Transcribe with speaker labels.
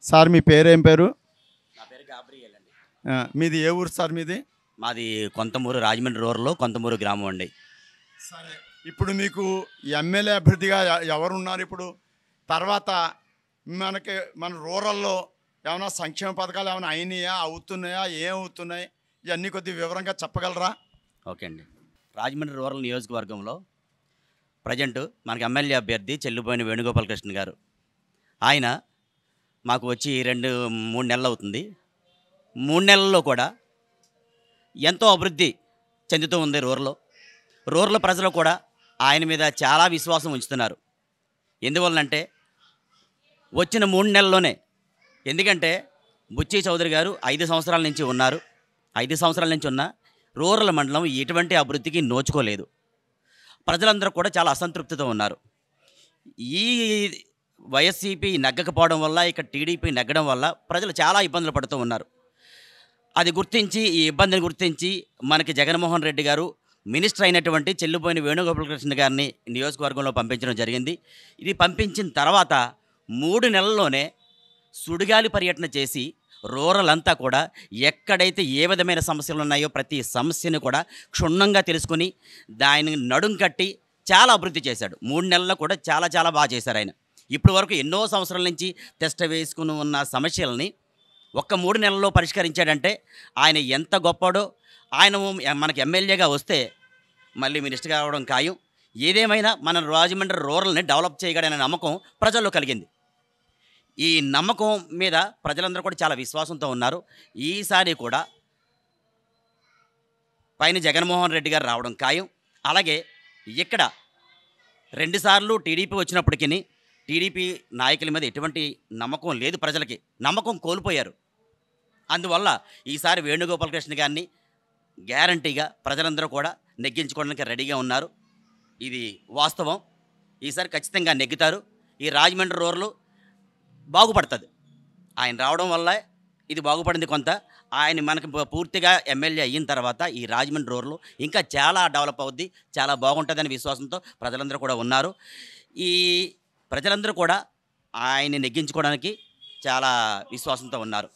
Speaker 1: Sir మీ పేరేం పేరు?
Speaker 2: నా పేరు గాబ్రియల్ అండి.
Speaker 1: మీది ఏ ఊరు సార్ మీది?
Speaker 2: మాది కొంతమూరు రాజమండ్రి రూరల్లో కొంతమూరు గ్రామం అండి.
Speaker 1: సరే, ఇప్పుడు మీకు ఎమ్మెల్యే అభ్యర్థిగా ఎవరున్నారు ఇప్పుడు? తర్వాత మన రూరల్లో ఏమైనా సంక్షేమ పథకాలు ఏమైనా అయినాయా, అవుతున్నాయా, ఏం అవుతున్నాయి, ఇవన్నీ కొద్దిగా వివరంగా చెప్పగలరా?
Speaker 2: ఓకే అండి. రాజమండ్రి రూరల్ నియోజకవర్గంలో ప్రజెంట్ మనకి ఎమ్మెల్యే అభ్యర్థి చెల్లుబోయిన వేణుగోపాలకృష్ణ గారు. ఆయన మాకు వచ్చి 2-3 నెలలు అవుతుంది. 3 నెలల్లో కూడా ఎంతో అభివృద్ధి చెందుతూ ఉంది రూరల్ ప్రజలు కూడా ఆయన మీద చాలా విశ్వాసం ఉంచుతున్నారు. ఎందువలనంటే వచ్చిన 3 నెలల్లోనే, ఎందుకంటే బుచ్చి చౌదరి గారు 5 సంవత్సరాల నుంచి ఉన్నారు. 5 సంవత్సరాల నుంచి ఉన్న రూరల్ మండలం ఎటువంటి అభివృద్ధికి నోచుకోలేదు. ప్రజలందరూ కూడా చాలా అసంతృప్తితో ఉన్నారు. ఈ వైఎస్సీపీ నగ్గకపోవడం వల్ల, ఇక్కడ టీడీపీ నగ్గడం వల్ల ప్రజలు చాలా ఇబ్బందులు పడుతూ ఉన్నారు. అది గుర్తించి, ఈ ఇబ్బందిని గుర్తించి మనకి జగన్మోహన్ రెడ్డి గారు మినిస్టర్ అయినటువంటి చెల్లుబోయిన వేణుగోపాలకృష్ణ గారిని నియోజకవర్గంలో పంపించడం జరిగింది. ఇది పంపించిన తర్వాత 3 నెలల్లోనే సుడిగాలి పర్యటన చేసి రూరల్ అంతా కూడా ఎక్కడైతే ఏ విధమైన సమస్యలు ఉన్నాయో ప్రతి సమస్యను కూడా క్షుణ్ణంగా తెలుసుకుని దాన్ని నడుం కట్టి చాలా అభివృద్ధి చేశాడు. 3 నెలల్లో కూడా చాలా చాలా బాగా చేశారు ఆయన. ఇప్పటి వరకు ఎన్నో సంవత్సరాల నుంచి టెస్ట్ వేసుకుని ఉన్న సమస్యలని ఒక్క 3 నెలల్లో పరిష్కరించాడంటే ఆయన ఎంత గొప్పడో. ఆయన మనకి ఎమ్మెల్యేగా వస్తే మళ్ళీ మినిస్టర్ కావడం ఖాయం. ఏదేమైనా మన రాజమండ్రి రూరల్ని డెవలప్ చేయగలనే నమ్మకం ప్రజల్లో కలిగింది. ఈ నమ్మకం మీద ప్రజలందరూ కూడా చాలా విశ్వాసంతో ఉన్నారు. ఈసారి కూడా పైన జగన్మోహన్ రెడ్డి గారు రావడం ఖాయం. అలాగే ఇక్కడ 2 సార్లు టీడీపీ వచ్చినప్పటికీ టీడీపీ నాయకుల మీద ఎటువంటి నమ్మకం లేదు, ప్రజలకి నమ్మకం కోల్పోయారు. అందువల్ల ఈసారి వేణుగోపాలకృష్ణ గారిని గ్యారంటీగా ప్రజలందరూ కూడా నెగ్గించుకోవడానికి రెడీగా ఉన్నారు. ఇది వాస్తవం. ఈసారి ఖచ్చితంగా నెగ్గుతారు. ఈ రాజమండ్రి రూరల్ బాగుపడుతుంది. ఆయన రావడం వల్ల ఇది బాగుపడింది కొంత. ఆయన మనకి పూర్తిగా ఎమ్మెల్యే అయిన తర్వాత ఈ రాజమండ్రి రూరల్ ఇంకా చాలా డెవలప్ అవుద్ది, చాలా బాగుంటుందని విశ్వాసంతో ప్రజలందరూ కూడా ఉన్నారు. ఈ ప్రజలందరూ కూడా ఆయన్ని నెగ్గించుకోవడానికి చాలా విశ్వాసంతో ఉన్నారు.